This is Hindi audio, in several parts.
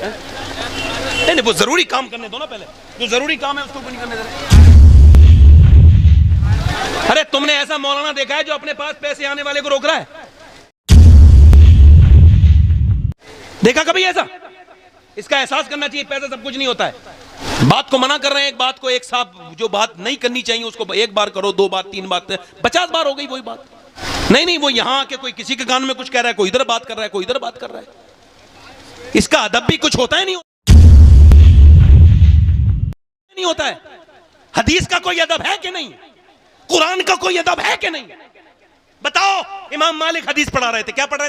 नहीं, वो जरूरी काम करने दो ना, पहले जो जरूरी काम है उसको नहीं करने दे रहे। अरे तुमने ऐसा मौलाना देखा है जो अपने पास पैसे आने वाले को रोक रहा है? देखा कभी ऐसा? इसका एहसास करना चाहिए, पैसा सब कुछ नहीं होता है। बात को मना कर रहे हैं, एक बात को एक साहब जो बात नहीं करनी चाहिए उसको एक बार करो, 2 बार 3 बार 50 बार हो गई वही बात। नहीं, वो यहां आके कोई किसी के कान में कुछ कह रहा है, कोई इधर बात कर रहा है, कोई इधर बात कर रहा है। इसका अदब भी कुछ होता है नहीं होता है। हदीस का कोई अदब है कि नहीं? कुरान का कोई अदब है कि नहीं? बताओ। इमाम मालिक हदीस पढ़ा रहे थे, क्या पढ़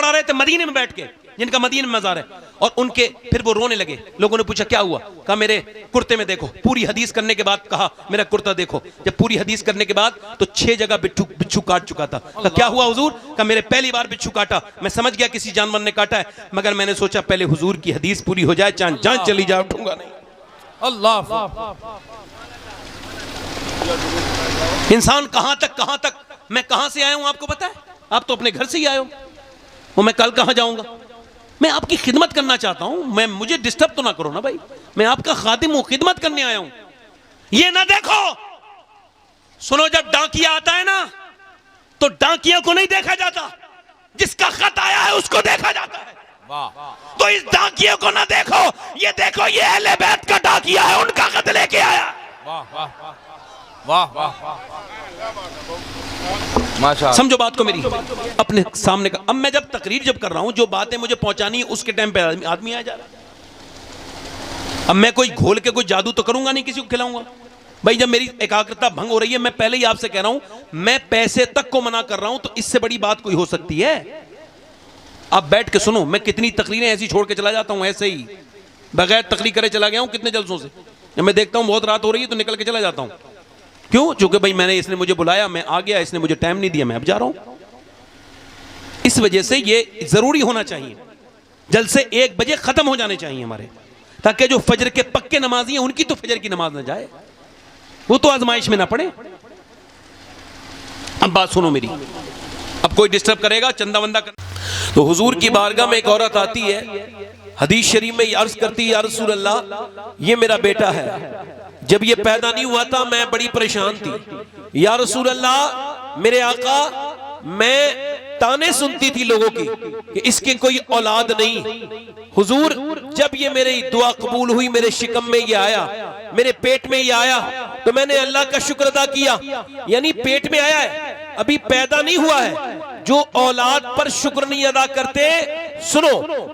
रहे थे? मदीने में बैठ के, जिनका मदीने में मज़ार है, और उनके फिर वो रोने लगे। लोगों ने पूछा क्या हुआ? कहा मेरे कुर्ते में देखो। पूरी हदीस करने के बाद कहा मेरा कुर्ता देखो। जब पूरी हदीस करने के बाद तो 6 जगह बिच्छू काट चुका था। कहा क्या हुआ हुजूर? कहा मेरे पहली बार बिच्छू काटा, मैं समझ गया किसी जानवर ने काटा है, मगर मैंने सोचा पहले हुजूर की हदीस पूरी हो जाए, जान चली जाए, उठूंगा नहीं। अल्लाह। इंसान कहां तक, मैं कहां से आया हूं आपको पता है? आप तो अपने घर से ही आए हो, वो मैं कल कहां जाऊंगा? मैं आपकी खिदमत करना चाहता हूं, मुझे डिस्टर्ब तो ना करो ना भाई, मैं आपका खादिम हूं, खिदमत करने आया हूं। ये ना देखो, सुनो, जब डाकिया आता है ना तो डाकिया को नहीं देखा जाता, जिसका खत आया है उसको देखा जाता है। तो इस डाकिया को ना देखो, ये देखो ये अहले बैत का डाकिया है, उनका खत लेके आया। समझो बात को मेरी अपने सामने का। अब मैं जब तकरीर कर रहा हूं, जो बातें मुझे पहुंचानी है उसके टाइम पे आदमी आ जा रहा है। अब मैं कोई घोल के कोई जादू तो करूंगा नहीं, किसी को खिलाऊंगा भाई। जब मेरी एकाग्रता भंग हो रही है, मैं पहले ही आपसे कह रहा हूं, मैं पैसे तक को मना कर रहा हूं, तो इससे बड़ी बात कोई हो सकती है? आप बैठ के सुनो, मैं कितनी तकरीरें ऐसी छोड़ के चला जाता हूं, ऐसे ही बगैर तकरीर करे चला गया हूं कितने जलसों से। जब मैं देखता हूं बहुत रात हो रही है तो निकल के चला जाता हूं। क्यों? क्योंकि भाई इसने मुझे बुलाया, मैं आ गया, इसने मुझे टाइम नहीं दिया, मैं अब जा रहा हूं। इस वजह से ये जरूरी होना चाहिए, जलसे 1 बजे खत्म हो जाने चाहिए हमारे, ताकि जो फजर के पक्के नमाजी हैं उनकी तो फजर की नमाज ना जाए, वो तो आजमाइश में ना पड़े। अब बात सुनो मेरी, अब कोई डिस्टर्ब करेगा चंदा वंदा कर। तो हुजूर की बारगाह में एक औरत आती है, हदीस शरीफ में अर्ज करती है, या रसूल अल्लाह, ये मेरा बेटा है, जब ये पैदा नहीं हुआ था मैं बड़ी परेशान थी। या रसूल अल्लाह, मेरे आका, मैं ताने सुनती थी लोगों की कि इसके कोई औलाद नहीं। हुजूर, जब ये मेरी दुआ कबूल हुई, मेरे शिकम में ये आया, मेरे पेट में ये आया, तो मैंने अल्लाह का शुक्र अदा किया। यानी पेट में आया है, अभी पैदा नहीं हुआ है। जो औलाद पर शुक्र नहीं अदा करते, सुनो,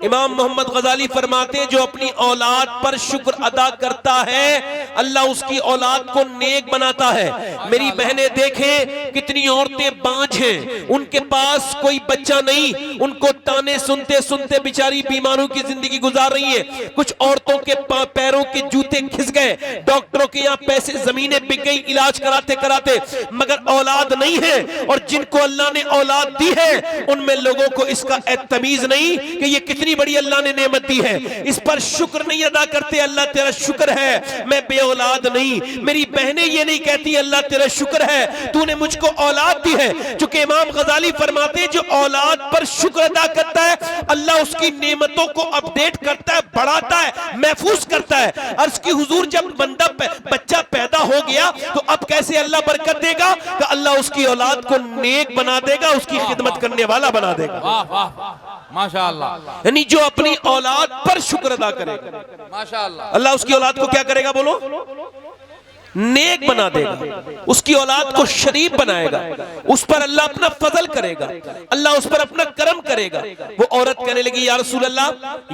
इमाम मोहम्मद गजाली फरमाते, जो अपनी औलाद पर शुक्र अदा करता है अल्लाह उसकी औलाद को नेक बनाता है। मेरी बहनें देखें, कितनी औरतें बांझ हैं, उनके पास कोई बच्चा नहीं, उनको ताने सुनते सुनते बेचारी बीमारों की जिंदगी गुजार रही है। कुछ औरतों के पैरों के जूते खिस गए, डॉक्टरों के यहाँ पैसे जमीनें बिक गई इलाज कराते कराते, मगर औलाद नहीं है। और जिनको अल्लाह ने औलाद दी है उनमें लोगों को इसका तमीज नहीं कि ये कितनी बड़ी अल्लाह ने नेमत दी है, इस पर शुक्र नहीं अदा करते। अल्लाह तेरा शुक्र है मैं बे औलाद नहीं। मेरी बहनें ये नहीं कहती अल्लाह तेरा शुक्र है तूने मुझको औलाद दी है। चूंकि इमाम गजाली फरमाते हैं, जो औलाद पर शुक्र अदा करता है अल्लाह उसकी नेमतों को अपडेट करता है, बढ़ाता है, महफूज करता है। अर्ज की हुजूर, जब बंदा बच्चा पैदा हो गया तो अब कैसे अल्लाह बरकत देगा कि अल्लाह उसकी औलाद को नेक बना देगा, उसकी खिदमत करने वाला बना देगा। माशाअल्लाह। यानी जो अपनी औलाद पर शुक्र अदा करेगा, माशाअल्लाह, अल्लाह उसकी औलाद को क्या करेगा? बोलो, नेक बना देगा, उसकी औलाद को शरीफ बनाएगा, उस पर अल्लाह अपना फजल करेगा, अल्लाह उस पर अपना करम करेगा। वो औरत कहने लगी, या रसूल अल्लाह,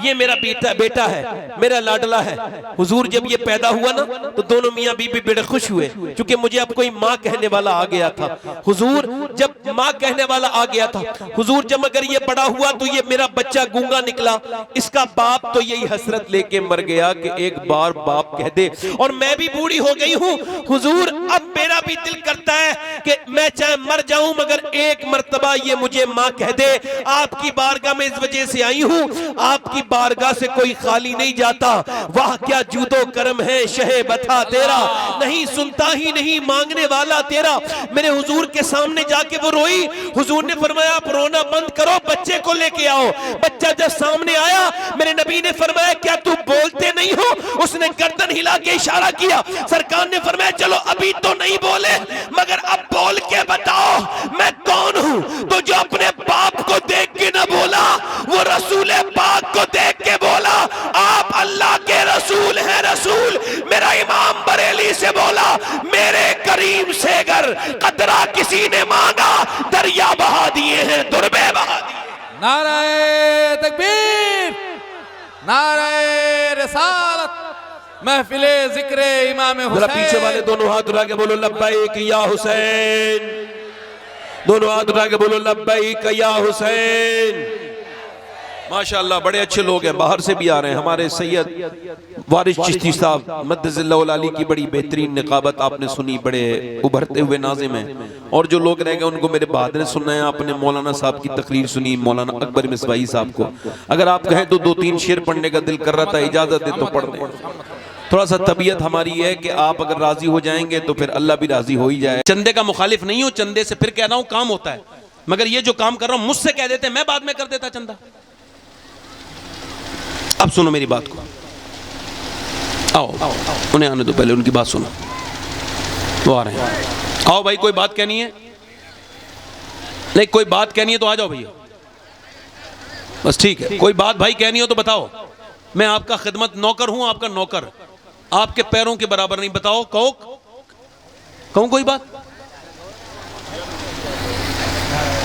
ये मेरा बेटा है, मेरा लाडला है। हुजूर, जब ये पैदा हुआ ना तो दोनों मियाँ बीबी बड़े खुश हुए, क्योंकि मुझे अब कोई माँ कहने वाला आ गया था। हुजूर, जब माँ कहने वाला आ गया था, हुजूर, जब अगर ये बड़ा हुआ तो ये मेरा बच्चा गूंगा निकला, इसका बाप तो यही हसरत लेके मर गया कि एक बार बाप कह दे। और मैं भी बूढ़ी हो गई हूँ, हूँ हुजूर, अब मेरा भी दिल करता है कि मैं चाहे मर जाऊं मगर एक मर्तबा ये मुझे माँ कह दे आपकी बारगाह में इस वजह से आई हूँ, आपकी बारगाह से कोई खाली नहीं जाता। वाह क्या जूदो करम है शहे बता तेरा, नहीं सुनता ही नहीं मांगने वाला तेरा। मेरे हुजूर के सामने जाके वो रोई। हुजूर ने फरमाया आप रोना बंद करो, बच्चे को लेके आओ। बच्चा जब सामने आया मेरे नबी ने फरमाया क्या तू बोलते नहीं हो? उसने गर्दन हिला के इशारा किया। सरकार ने फरमाया चलो अभी तो नहीं बोले मगर अब बोल के बताओ मैं कौन हूं? तो जो अपने बाप को देख के न बोला वो रसूल पाक को देख के बोला आप अल्लाह के रसूल हैं रसूल। मेरा इमाम बरेली से बोला मेरे करीम से अगर कतरा किसी ने मांगा दरिया बहा दिए हैं, दुर्बे बहा दिए। नाराए तकबीर, नाराए रिसालत, महफिले जिक्रे इमाम हुसैन। पीछे वाले दोनों हाथ उठा के बोलो लब्बैक या हुसैन, दोनों हाथ उठा के बोलो लब्बैक या हुसैन। माशाअल्लाह बड़े अच्छे लोग हैं, बाहर से भी आ रहे हैं। हमारे सैयद वारिस चिश्ती साहब मद्दज़िल्लाहुल आली की बड़ी बेहतरीन निकाबत आपने सुनी, बड़े उभरते हुए नाज़िम हैं। और जो लोग रह गए उनको मेरे बाद ने सुनना है। आपने मौलाना साहब की तकरीर सुनी, मौलाना अकबर मिसबाही साहब को। अगर आप कहें तो 2-3 शेर पढ़ने का दिल कर रहा था, इजाजत दे तो पढ़ दें। थोड़ा सा तबीयत हमारी है कि आप अगर राजी हो जाएंगे तो फिर अल्लाह भी राजी हो ही जाए। चंदे का मुखालिफ नहीं हूं, चंदे से फिर कह रहा हूं काम होता है, मगर ये जो काम कर रहा हूं मुझसे कह देते मैं बाद में कर देता चंदा। अब सुनो मेरी बात को, आओ उन्हें आने दो, पहले उनकी बात सुनो। वो आ रहे हैं, आओ भाई कोई बात कहनी है? नहीं कोई बात कहनी है तो आ जाओ भैया, बस ठीक है। कोई बात भाई कहनी हो तो बताओ, मैं आपका खिदमत नौकर हूं, आपका नौकर, आपके पैरों के बराबर नहीं। बताओ कहूं कोई बात?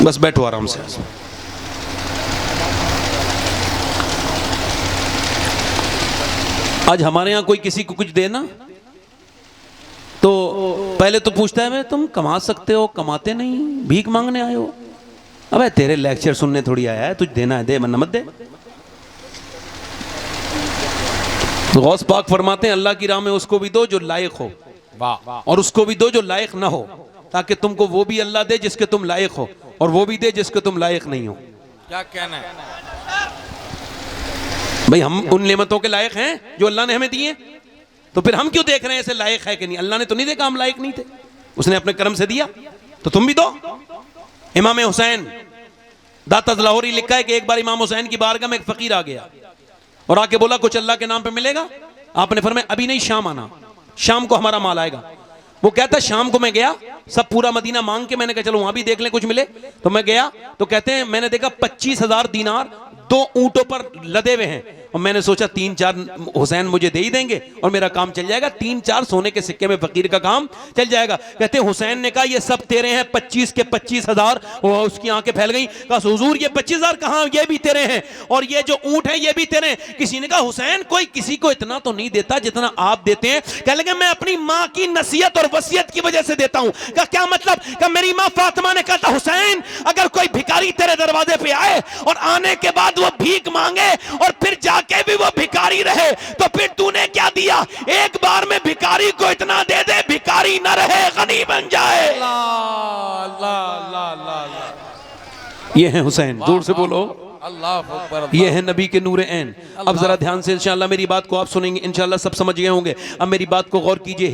बस बैठो आराम से। आज हमारे यहां कोई किसी को कुछ देना तो पहले तो पूछता है मैं तुम कमा सकते हो? कमाते नहीं, भीख मांगने आए हो। अबे तेरे लेक्चर सुनने थोड़ी आया है, तुझ देना है दे, वरना मत दे। गौस पाक फरमाते हैं अल्लाह की राह में उसको भी दो जो लायक हो, और उसको भी दो जो लायक ना हो, ताकि तुमको वो भी अल्लाह दे जिसके तुम लायक हो, और वो भी दे जिसके तुम लायक नहीं हो। क्या कहना है भाई? हम उन नेमतों के लायक हैं जो अल्लाह ने हमें दी हैं, तो फिर हम क्यों देख रहे हैं ऐसे लायक है कि नहीं? अल्लाह ने तो नहीं देखा हम लायक नहीं थे, उसने अपने कर्म से दिया, तो तुम भी दो। इमाम हुसैन दातज लाहौरी लिखा है कि एक बार इमाम हुसैन की बारगाह में एक फकीर आ गया और आके बोला कुछ अल्लाह के नाम पे मिलेगा? आपने फरमाया अभी नहीं, शाम आना, शाम को हमारा माल आएगा। वो कहता शाम को मैं गया, सब पूरा मदीना मांग के मैंने कहा चलो वहां भी देख लें कुछ मिले। तो मैं गया तो कहते हैं मैंने देखा 25,000 दीनार 2 ऊंटों पर लदे हुए हैं, और मैंने सोचा 3-4 हुसैन मुझे दे ही देंगे और मेरा काम चल जाएगा। 3-4 सोने के सिक्के में फकीर का काम चल जाएगा। कहते हुसैन ने कहा ये सब तेरे हैं, 25 के 25,000। उसकी आंखें फैल गई, कहा हुजूर ये 25,000 कहां, ये भी तेरे हैं, और ये जो ऊंट है ये भी तेरे हैं। किसी ने कहा हुसैन कोई किसी को इतना तो नहीं देता जितना आप देते हैं। कह लगे मैं अपनी माँ की नसीहत और वसीयत की वजह से देता हूं। का क्या मतलब? का मेरी माँ फातिमा ने कहा था हुसैन अगर कोई भिखारी तेरे दरवाजे पे आए और आने के बाद वो भीख मांगे और फिर जाके भी वो भिखारी रहे, तो फिर तूने क्या दिया? एक बार में भिखारी को इतना दे दे भिखारी न रहे, गनी बन जाए। ये है हुसैन, जोर से बोलो अल्लाह। ये है नबी के नूर ऐन। अब जरा ध्यान से इंशाल्लाह मेरी बात को आप सुनेंगे, इंशाल्लाह सब समझ गए होंगे। अब मेरी बात को गौर कीजिए,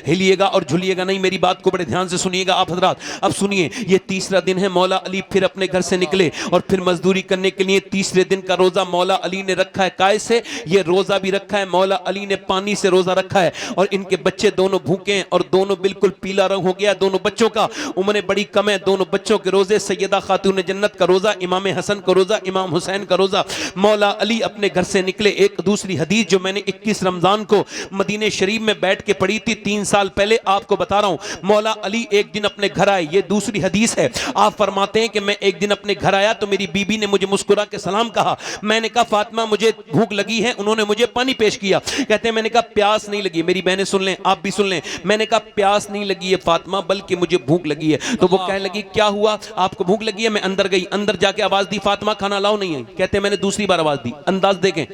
हिलिएगा और झुलिएगा नहीं, मेरी बात को बड़े ध्यान से सुनिएगा आप हजरात। अब सुनिए, ये तीसरा दिन है, मौला अली फिर अपने घर से निकले और फिर मजदूरी करने के लिए। तीसरे दिन का रोजा मौला अली ने रखा है, काय से? ये रोजा भी रखा है मौला अली ने, पानी से रोजा रखा है। और इनके बच्चे दोनों भूखे हैं और दोनों बिल्कुल पीला रंग हो गया दोनों बच्चों का, उम्र बड़ी कम है। दोनों बच्चों के रोजे, सैयदा खातून जन्नत का रोजा, इमाम हसन का रोजा, इमाम हुसैन का रोजा। मौला अली अपने घर से निकले। एक दूसरी हदीस जो मैंने 21 रमजान को मदीने शरीफ में बैठ के पढ़ी थी 3 साल पहले, आपको बता रहा हूं। मौला अली एक दिन अपने घर आए, ये दूसरी हदीस है। आप फरमाते हैं कि मैं एक दिन अपने घर आया तो मेरी बीबी ने मुझे मुस्कुरा के सलाम कहा। मैंने कहा फातिमा मुझे भूख लगी है, उन्होंने मुझे पानी पेश किया। कहते हैं मैंने कहा प्यास नहीं लगी। मेरी बहनें सुन लें, आप भी सुन लें। मैंने कहा प्यास नहीं लगी है फातिमा, बल्कि मुझे भूख लगी है। तो वो कहने लगी क्या हुआ, आपको भूख लगी है? मैं अंदर गई, अंदर जाके आवाज दी फातिमा फातिमा खाना लाओ, नहीं आई। कहते मैंने दूसरी बार आवाज दी, अंदाज देखें,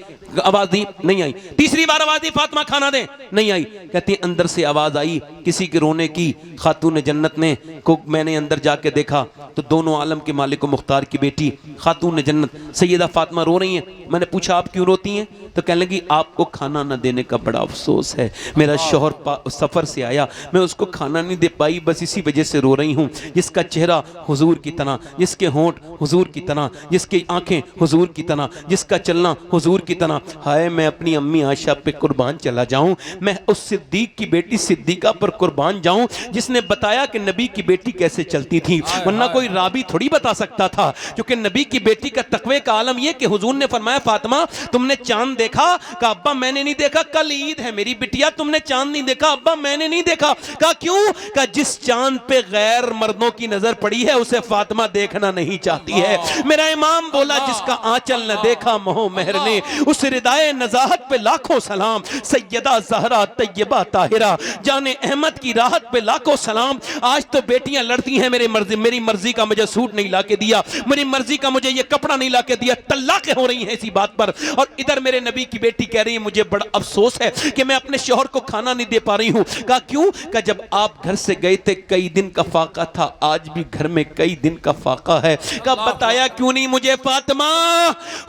आवाज दी नहीं आई। तीसरी बार आवाज दी फातिमा खाना दे, नहीं आई। कहती अंदर से आवाज आई किसी के रोने की। खातून जन्नत ने को मैंने अंदर जाके देखा तो दोनों आलम के मालिक मुख्तार की बेटी खातून जन्नत सैयदा फातिमा रो रही हैं। मैंने पूछा आप क्यों रोती हैं? तो कहने लगी आपको खाना न देने का बड़ा अफसोस है, मेरा शौहर सफर से आया, मैं उसको खाना नहीं दे पाई, बस इसी वजह से रो रही हूँ। जिसका चेहरा हुजूर की तरह, जिसके होंठ हुजूर की तरह, जिसकी आंखें हुजूर की तरह, जिसका चलना हुजूर की तरह, हाय मैं अपनी अम्मी आयशा पे कुर्बान चला जाऊं, मैं उस सिद्दीक की बेटी सिद्दीका पर कुर्बान जाऊं जिसने बताया कि नबी की बेटी कैसे चलती थी। वरना कोई राबी थोड़ी बता सकता था, क्योंकि नबी की बेटी का तकवे का आलम यह कि हुजूर ने फरमाया फातिमा तुमने चांद देखा? कहा अब्बा मैंने नहीं देखा, कल ईद है मेरी बिटिया, तुमने चांद नहीं देखा? अब्बा मैंने नहीं देखा। कहा क्यों? कहा जिस चांद पे गैर मर्दों की नजर पड़ी है उसे फातिमा देखना नहीं चाहती है। मेरा इमाम बोला जिसका आंचल न देखा मोह मेहर ने, उस रिदाए नजाहत पे लाखों सलाम। सैयदा ज़हरा तैयबा ताहिरा जाने अहमद की राहत पे लाखों सलाम। आज तो बेटियां लड़ती हैं मेरी मर्जी का मुझे सूट नहीं लाके दिया, मेरी मर्जी का मुझे ये कपड़ा नहीं लाके दिया, तल्लाक़ें हो रही हैं इसी बात पर। और इधर मेरे नबी की बेटी कह रही है मुझे बड़ा अफसोस है कि मैं अपने शौहर को खाना नहीं दे पा रही हूं। कहा क्यों? कहा जब आप घर से गए थे कई दिन का फाका था, आज भी घर में कई दिन का फाका है। कहा बताया क्यों नहीं मुझे फातिमा?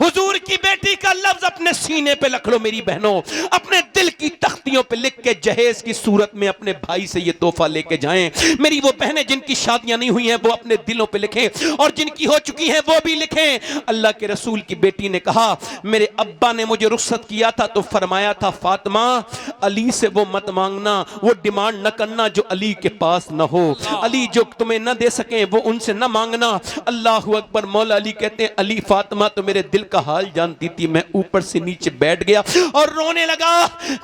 हुजूर की बेटी का लफ्ज अपने सीने पे लिख लो मेरी बहनों, अपने दिल की तख्तियों पे लिख के जहेज की सूरत में अपने भाई से ये तोहफा लेके जाएं। मेरी वो बहनें जिनकी शादियां नहीं हुई हैं वो अपने दिलों पे लिखें, और जिनकी हो चुकी हैं वो भी लिखें। अल्लाह के रसूल की बेटी ने कहा मेरे अब्बा ने मुझे रुखसत किया था तो फरमाया था फातिमा अली से वो मत मांगना, वो डिमांड न करना जो अली के पास न हो, अली जो तुम्हें न दे सके वो उनसे न मांगना। अल्लाह अकबर। मौला अली कहते हैं अली फातिमा तो मेरे दिल का हाल जानती थी, मैं ऊपर से नीचे बैठ गया और रोने लगा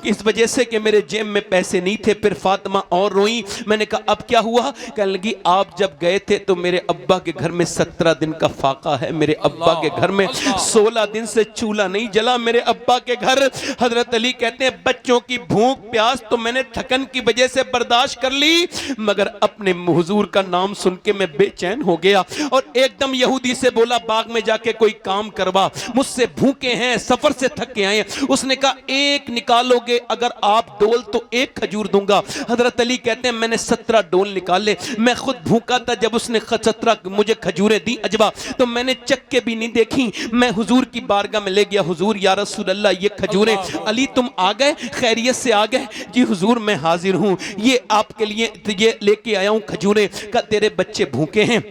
इस वजह से कि मेरे जेब में पैसे नहीं थे। फिर फातिमा और रोई। मैंने कहा अब क्या हुआ? कहने लगी आप जब गए थे तो मेरे अब्बा के घर में 17 दिन का फाका है, मेरे अब्बा के घर में 16 दिन से चूल्हा नहीं जला मेरे अब्बा के घर। हजरत अली कहते हैं बच्चों की भूख प्यास तो मैंने थकन की वजह से बर्दाश्त कर ली, मगर अपने हुजूर का नाम सुन के मैं बेचैन हो गया और एकदम यहूदी से बोला बाग में जाके कोई काम करवा, मुझसे भूखे हैं, सफर से थक के आए। उसने कहा एक निकालोगे अगर आप डोल तो एक खजूर दूंगा। हजरत अली कहते हैं मैंने 17 डोल निकाले, मैं खुद भूखा था। जब उसने 17 मुझे खजूरें दी अजवा तो मैंने चख के भी नहीं देखी। मैं हुजूर की बारगाह में ले गया, हुजूर या रसूल अल्लाह ये खजूरें। अली तुम आ गए, खैरियत से आ गए? जी हुजूर मैं हाजिर हूँ, ये आपके लिए ये लेके आया हूँ खजूरें। का तेरे बच्चे भूखे हैं,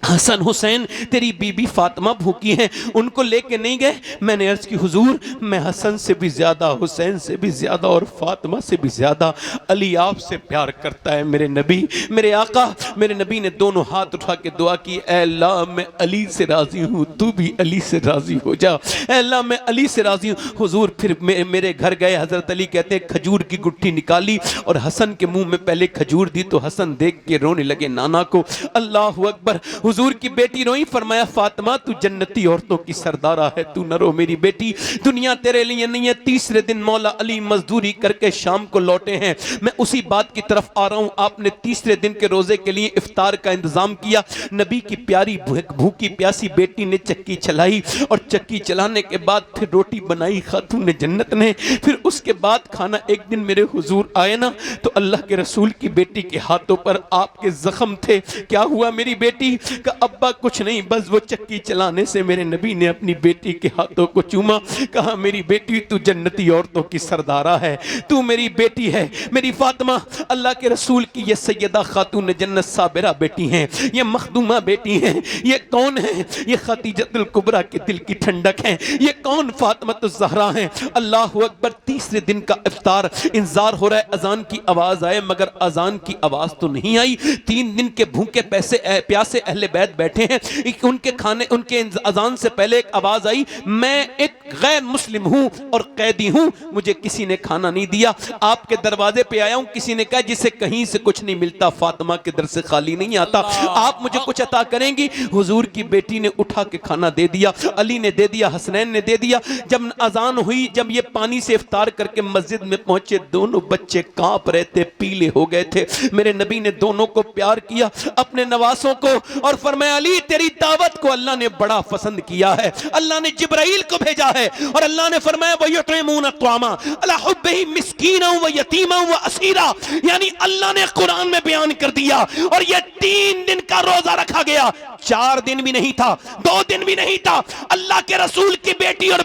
हसन हुसैन तेरी बीबी फातिमा भूखी हैं, उनको लेके नहीं गए? मैंने अर्ज की हुजूर मैं हसन से भी ज्यादा, हुसैन से भी ज्यादा और फातिमा से भी ज्यादा अली आपसे प्यार करता है मेरे नबी, मेरे आका। मेरे नबी ने दोनों हाथ उठा के दुआ की, ऐ अल्लाह मैं अली से राजी हूँ, तू भी अली से राजी हो जा। ऐ अल्लाह मैं अली से राजी हूँ। हुजूर फिर मेरे घर गए। हजरत अली कहते हैं खजूर की गुट्ठी निकाली और हसन के मुंह में पहले खजूर दी तो हसन देख के रोने लगे नाना को। अल्लाह अकबर। हुजूर की बेटी रोई, फरमाया फातिमा तू जन्नती औरतों की सरदारा है, तू न रो मेरी बेटी, दुनिया तेरे लिए नहीं है। तीसरे दिन मौला अली मजदूरी करके शाम को लौटे हैं, मैं उसी बात की तरफ आ रहा हूं। आपने तीसरे दिन के रोजे के लिए इफ्तार का इंतजाम किया। नबी की प्यारी भूखी प्यासी बेटी ने चक्की चलाई और चक्की चलाने के बाद फिर रोटी बनाई खातून जन्नत ने। फिर उसके बाद खाना। एक दिन मेरे हुजूर आए ना तो अल्लाह के रसूल की बेटी के हाथों पर आपके जख्म थे। क्या हुआ मेरी बेटी? का अब्बा कुछ नहीं, बस वो चक्की चलाने से मेरे नबी ने अपनी बेटी के हाथों को चूमा। कहा मेरी बेटी तू जन्नती औरतों की सरदारा है, तू मेरी बेटी है, मेरी फातिमा। अल्लाह के रसूल की ये सैयदा खातून जन्नत साबिरा बेटी हैं, ये मखदूमा बेटी हैं। ये कौन है? ये खदीजतुल कुबरा के दिल की ठंडक है। ये कौन? फातिमातुज़ ज़हरा हैं। अल्लाह अकबर। तीसरे दिन का इफ्तार। इंतजार हो रहा है अजान की आवाज आए, मगर अजान की आवाज तो नहीं आई। 3 दिन के भूखे प्यासे अहले बैत बैठे हैं, उनके खाने उनके अजान से पहले एक आवाज आई, मैं एक गैर मुस्लिम हूं और कैदी हूं, मुझे किसी ने खाना नहीं दिया, आपके दरवाजे पे आया हूं। किसी ने कहा जिसे कहीं से कुछ नहीं मिलता फातिमा के दर से खाली नहीं आता, आप मुझे कुछ अता करेंगी? हुजूर की बेटी ने उठा के खाना दे दिया, अली ने दे दिया, हसनैन ने दे दिया। जब अजान हुई, जब ये पानी से इफ्तार करके मस्जिद में पहुंचे, दोनों बच्चे कांप रहे थे, पीले हो गए थे। मेरे नबी ने दोनों को प्यार किया, अपने नवासों को, और फरमाया अली तेरी दावत को अल्लाह ने बड़ा पसंद किया है, अल्लाह ने जिब्राइल को भेजा है और अल्लाह ने फरमाया वयुतइमून अत्वामा अला हुब्बिही मिस्कीना व यतीमा व असीरा, यानी अल्लाह ने कुरान में बयान कर दिया। और ये 3 दिन का रोजा रखा गया, 4 दिन भी नहीं था, 2 दिन भी नहीं था। अल्लाह के रसूल की बेटी और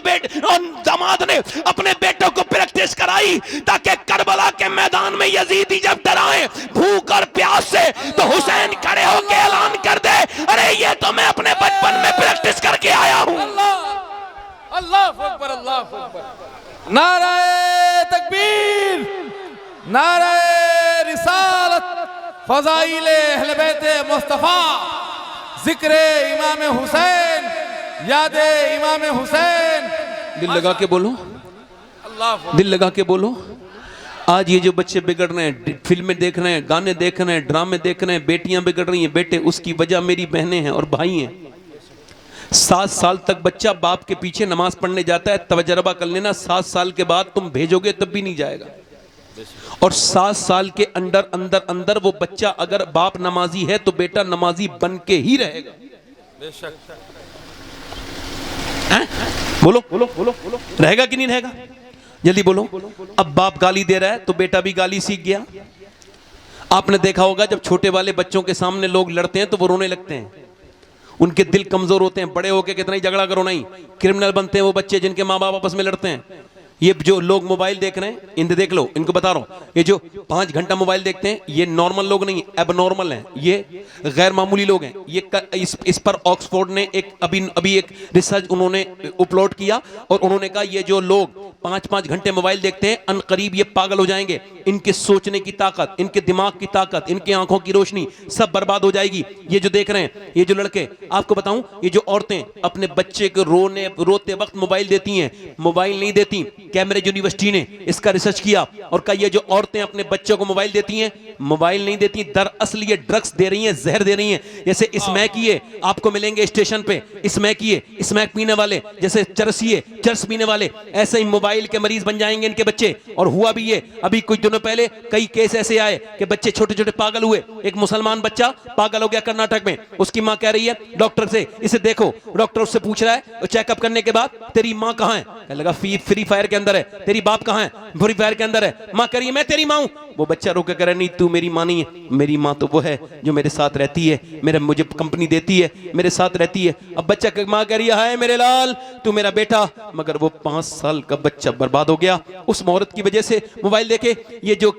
दामाद ने अपने बेटों को प्रैक्टिस कराई ताकि करबला के मैदान में यजीदी जब डराए भूख और प्यास से तो हुसैन खड़े होकर ऐलान कर दे, अरे ये तो मैं अपने बचपन में प्रैक्टिस करके आया हूं। अल्लाह अकबर, अल्लाह अकबर। नारे तकबीर, नारे रिसालत, फज़ाइल अहले बैत मुस्तफा, जिक्र इमाम हुसैन, याद इमाम हुसैन। दिल लगा के बोलो, अल्लाह, दिल लगा के बोलो। आज ये जो बच्चे बिगड़ रहे हैं, फिल्में देख रहे हैं, गाने देख रहे हैं, ड्रामे देख रहे हैं, बेटियां बिगड़ रही हैं, बेटे, उसकी वजह मेरी बहनें हैं और भाई हैं। 7 साल तक बच्चा बाप के पीछे नमाज पढ़ने जाता है, तजर्बा कर लेना, 7 साल के बाद तुम भेजोगे तब भी नहीं जाएगा। और 7 साल के अंदर अंदर अंदर वो बच्चा अगर बाप नमाजी है तो बेटा नमाजी बन के ही रहेगा। बेशक। बोलो बोलो बोलो बोलो, रहेगा कि नहीं रहेगा? जल्दी बोलो। अब बाप गाली दे रहा है तो बेटा भी गाली सीख गया। आपने देखा होगा जब छोटे वाले बच्चों के सामने लोग लड़ते हैं तो वो रोने लगते हैं, उनके दिल कमजोर होते हैं। बड़े होके कितना ही झगड़ा करो नहीं, क्रिमिनल बनते हैं वो बच्चे जिनके माँ बाप आपस में लड़ते हैं। ये जो लोग मोबाइल देख रहे हैं, इन्हें देख लो, इनको बता रहा हूं, ये जो 5 घंटा मोबाइल देखते हैं ये नॉर्मल लोग नहीं, एबनॉर्मल हैं, ये गैर मामूली लोग हैं। ये इस पर ऑक्सफोर्ड ने अभी एक रिसर्च उन्होंने अपलोड किया और उन्होंने कहा ये जो लोग 5-5 घंटे मोबाइल देखते हैं अनकरीब ये पागल हो जाएंगे। इनके सोचने की ताकत, इनके दिमाग की ताकत, इनकी आंखों की रोशनी सब बर्बाद हो जाएगी। ये जो देख रहे हैं, ये जो लड़के, आपको बताऊं, ये जो औरतें अपने बच्चे को रोते वक्त मोबाइल देती हैं, मोबाइल नहीं देती। कैम्ब्रिज यूनिवर्सिटी ने इसका रिसर्च किया और कहा ये जो औरतें अपने बच्चों को मोबाइल देती हैं, मोबाइल नहीं देती, दरअसल ये ड्रग्स दे रही हैं, जहर दे रही हैं। जैसे स्मैकिए आपको मिलेंगे स्टेशन पे, स्मैकिए, स्मैक पीने वाले, जैसे चरसिए, चरस पीने वाले, ऐसे ही मोबाइल के मरीज बन जाएंगे इनके बच्चे। और हुआ भी ये, अभी कुछ दिनों पहले कई केस ऐसे आए कि बच्चे छोटे छोटे पागल हुए। एक मुसलमान बच्चा पागल हो गया कर्नाटक में, उसकी मां कह रही है डॉक्टर से, इसे देखो। डॉक्टर उससे पूछ रहा है चेकअप करने के बाद, तेरी मां कहां है? कहने लगा फ्री फायर के अंदर है। तेरी बाप कहां है? फ्री फायर के अंदर है। मां कह रही है मैं तेरी मां हूं। वो बच्चा रोके कह रहा नहीं, तू मेरी मां नहीं है, मेरी मां तो वो है जो मेरे साथ रहती है, मुझे कंपनी देती है, मेरे साथ रहती है। अब बच्चा मां कह रही है मेरे लाल तू मेरा बेटा, मगर वो 5 साल का बच्चा बर्बाद हो गया उस औरत की वजह से। मोबाइल देखे, ये जो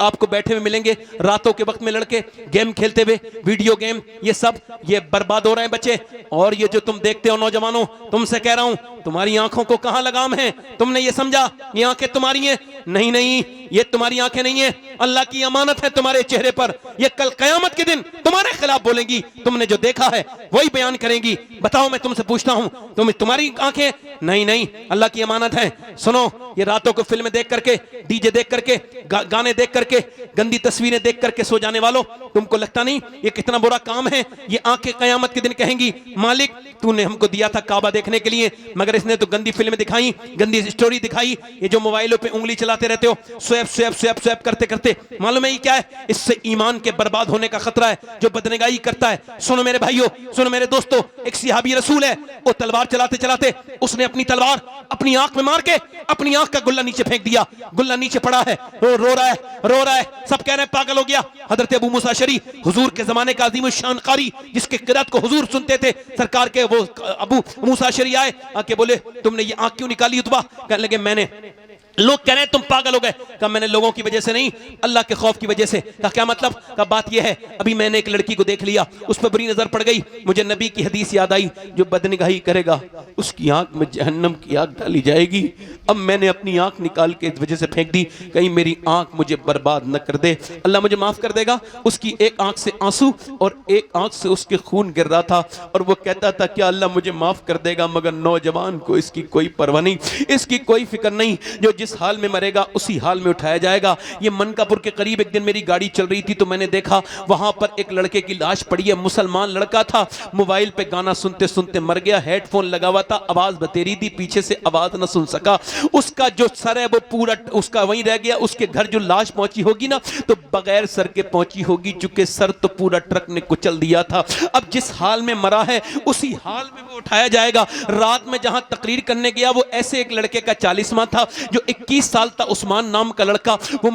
आपको बैठे हुए मिलेंगे रातों के वक्त में लड़के गेम खेलते हुए, वीडियो गेम, ये सब ये बर्बाद हो रहे हैं बच्चे। और ये जो तुम देखते हो नौजवानों, तुमसे कह रहा हूं, तुम्हारी आंखों को कहां लगाम है? तुमने ये समझा ये आंखें तुम्हारी हैं? नहीं नहीं, ये तुम्हारी आंखें नहीं है, अल्लाह की अमानत है तुम्हारे चेहरे पर। ये कल कयामत के दिन तुम्हारे खिलाफ बोलेंगी, तुमने जो देखा है वही बयान करेंगी। बताओ, मैं तुमसे पूछता हूं, तुम्हारी आंखें? नहीं नहीं, अल्लाह की अमानत है। सुनो, ये रातों को फिल्में देख करके, डीजे देख करके, गाने देख करके, गंदी तस्वीरें देख करके सो जाने वालों, तुमको लगता नहीं ये कितना बुरा काम है? ये आंखें कयामत के दिन कहेंगी मालिक तूने हमको दिया था काबा देखने के लिए, मगर इसने तो गंदी फिल्में दिखाई, गंदी स्टोरी दिखाई। ये जो मोबाइलों पे उंगली चलाते रहते हो, स्वैप स्वैप स्वैप स्वैप करते करते, मालूम है ये क्या है? इससे ईमान के बर्बाद होने का खतरा है जो बदनगाही करता है। सुनो मेरे भाइयों, सुनो मेरे दोस्तों, एक सहाबी रसूल है, वो तलवार चलाते चलाते उसने अपनी तलवार अपनी आंख में मार के अपनी आंख का गुल्ला नीचे फेंक दिया। गुल्ला नीचे पड़ा है, रो रहा है, रो रहा है, सब कह रहे हैं पागल हो गया। हजरत अबू मूसा अशअरी, हुजूर के जमाने का अजीम शान कारी, जिसके किरात को हुजूर सुनते थे, सरकार के वो अबू मूसा अशअरी आए, आके बोले तुमने ये आंख क्यों निकाली उतबा? कहने लगे मैंने, लोग कह रहे हैं तुम पागल हो गए। कहा मैंने लोगों की वजह से नहीं, अल्लाह के खौफ की वजह से। कहा क्या मतलब? का बात यह है, अभी मैंने एक लड़की को देख लिया, उस पर बुरी नजर पड़ गई, मुझे नबी की हदीस याद आई, जो बदनिगाही करेगा उसकी आंख में जहन्नम की आग डाली जाएगी। अब मैंने अपनी आंख निकाल के इस वजह से फेंक दी, कहीं मेरी आंख मुझे बर्बाद न कर दे, अल्लाह मुझे माफ कर देगा। उसकी एक आंख से आंसू और एक आंख से उसके खून गिर रहा था, और वो कहता था क्या अल्लाह मुझे माफ कर देगा, मगर नौजवान को इसकी कोई परवाह नहीं, इसकी कोई फिक्र नहीं, जो जिस हाल में मरेगा उसी हाल में उठाया जाएगा। ये मनकापुर के करीब एक दिन मेरी गाड़ी चल रही थी तो मैंने देखा वहां पर एक लड़के की लाश पड़ी है, मुसलमान लड़का था, मोबाइल पे गाना सुनते सुनते मर गया, हेडफोन लगा हुआ था, आवाज बतेरी थी, पीछे से आवाज न सुन सका। उसका जो सर है वो पूरा उसका वहीं रह गया, उसके घर जो लाश पहुंची होगी ना तो बगैर सर के पहुंची होगी, चूंकि सर तो पूरा ट्रक ने कुचल दिया था। अब जिस हाल में मरा है उसी हाल में वो उठाया जाएगा। रात में जहां तकरीर करने गया वो ऐसे एक लड़के का 40वां था जो 21 साल था, उस्मान नाम का लड़का, वो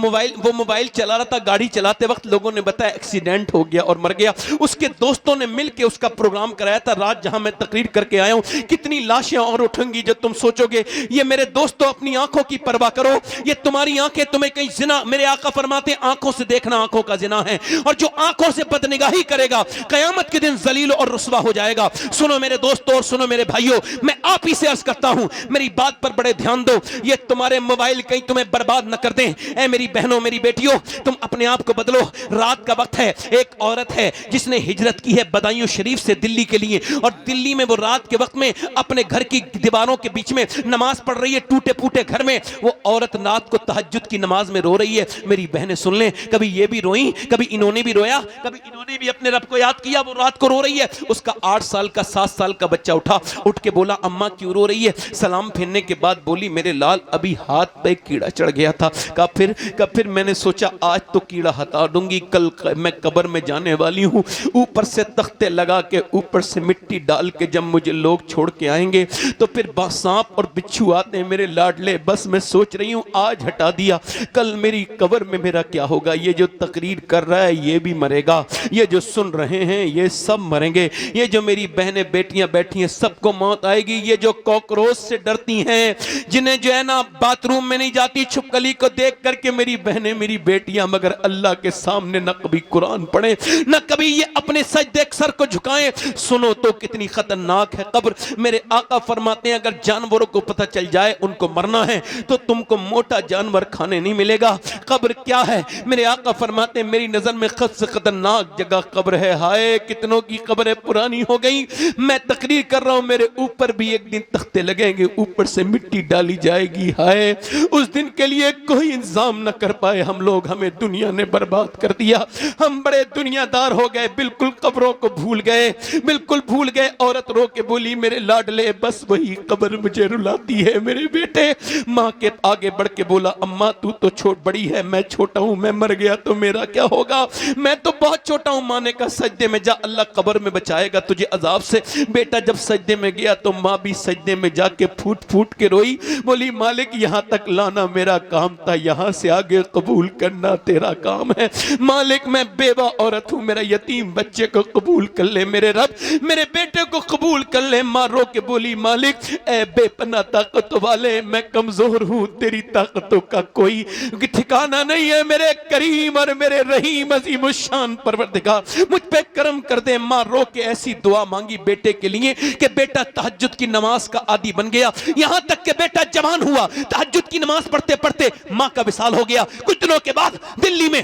मोबाइल चला रहा था, गाड़ी चलाते वक्त लोगों ने बताया एक्सीडेंट हो गया और मर गया। उसके दोस्तों ने मिलकर उसका प्रोग्राम कराया था। रात जहां मैं तकरीर करके आया हूं, कितनी लाशें और उठेंगी जो तुम सोचोगे। ये मेरे दोस्तों अपनी आंखों की परवाह करो, ये तुम्हारी आंखें तुम्हें कहीं जिना, मेरे आका फरमाते आंखों से देखना आंखों का जिना है, और जो आंखों से बदनिगाही करेगा कयामत के दिन जलील और रुसवा हो जाएगा। सुनो मेरे दोस्तों और सुनो मेरे भाइयों, मैं आप ही से अर्ज करता हूं, मेरी बात पर बड़े ध्यान दो। ये तुम्हारे मोबाइल कहीं तुम्हें बर्बाद न कर दें। ऐ मेरी बहनों मेरी बेटियों, तुम अपने आप को बदलो। रात का वक्त है, एक औरत है जिसने हिजरत की है बदायूं शरीफ से दिल्ली के लिए, और दिल्ली में वो रात के वक्त में अपने घर की दीवारों के बीच में नमाज पढ़ रही है, टूटे फूटे घर में। वो औरत रात को तहज्जुद की नमाज में रो रही है। मेरी बहनें सुन लें, कभी ये भी रोई, कभी इन्होंने भी रोया, कभी इन्होंने भी अपने रब को याद किया। वो रात को रो रही है। उसका 8 साल का 7 साल का बच्चा उठ के बोला अम्मा क्यों रो रही है? सलाम फेरने के बाद बोली मेरे लाल अभी हाथ पे कीड़ा चढ़ गया था। कहा फिर मैंने सोचा आज तो कीड़ा हटा दूंगी, कल मैं कब्र में जाने वाली हूँ, ऊपर से तख्ते लगा के ऊपर से मिट्टी डाल के जब मुझे लोग छोड़ के आएंगे तो फिर सांप और बिच्छू आते हैं मेरे लाडले। बस मैं सोच रही हूँ आज हटा दिया, कल मेरी कब्र में मेरा क्या होगा? ये जो तकरीर कर रहा है ये भी मरेगा, ये जो सुन रहे हैं ये सब मरेंगे, ये जो मेरी बहनें बेटियां बैठी हैं सबको मौत आएगी। ये जो कॉकरोच से डरती हैं, जिन्हें जो है ना बाथरूम में नहीं जाती छुपकली को देख करके मेरी बहनें मेरी बेटियां, मगर अल्लाह के सामने न कभी कुरान पढ़े न कभी ये अपने सजदे सर को झुकाएं। सुनो तो कितनी खतरनाक है कब्र। मेरे आका फरमाते हैं अगर जानवरों को पता चल जाए उनको मरना है तो तुमको मोटा जानवर खाने नहीं मिलेगा। कब्र क्या है? मेरे आका फरमाते हैं मेरी नजर में सबसे खतरनाक जगह कब्र है। हाय कितनों की कब्रें पुरानी हो गई। मैं तकरीर कर रहा हूं मेरे ऊपर भी एक दिन तख्ते लगेंगे, ऊपर से मिट्टी डाली जाएगी। हाय उस दिन के लिए कोई इंतजाम न कर पाए हम लोग, हमें दुनिया ने बर्बाद कर दिया। हम बड़े दुनियादार हो गए, बिल्कुल कब्रों को भूल गए, बिल्कुल भूल गए। औरत रो के बोली मेरे लाडले बस वही कब्र मुझे रुलाती है। मेरे बेटे माँ के आगे बढ़ के बोला अम्मा तू तो छोट बड़ी है, मैं छोटा हूं, मैं मर गया तो मेरा क्या होगा? मैं तो बहुत छोटा हूं। माँ ने कहा सजदे में जा, अल्लाह कब्र में बचाएगा तुझे अजाब से। बेटा जब सजदे में गया तो माँ भी सजदे में जाके फूट फूट के रोई, बोली मालिक यहाँ तक लाना मेरा काम था, यहाँ से आगे कबूल करना तेरा काम है। मालिक मैं बेवा औरत हूँ, मेरा यतीम बच्चे को कबूल कर ले मेरे रब, मेरे बेटे को कबूल कर ले। माँ रो के बोली मालिक ए बेपना ताकत वाले मैं कमजोर हूँ, तेरी ताकतों का कोई ठिकाना नहीं है। मेरे करीम और मेरे रहीम अजीम शान परवरदिगार मुझ पे करम कर दे। माँ रो के ऐसी दुआ मांगी बेटे के लिए कि बेटा तहज्जुद की नमाज का आदी बन गया। यहाँ तक कि बेटा जवान हुआ, तहज्जुद की नमाज पढ़ते पढ़ते माँ का विसाल हो गया। कुछ दिनों के बाद दिल्ली में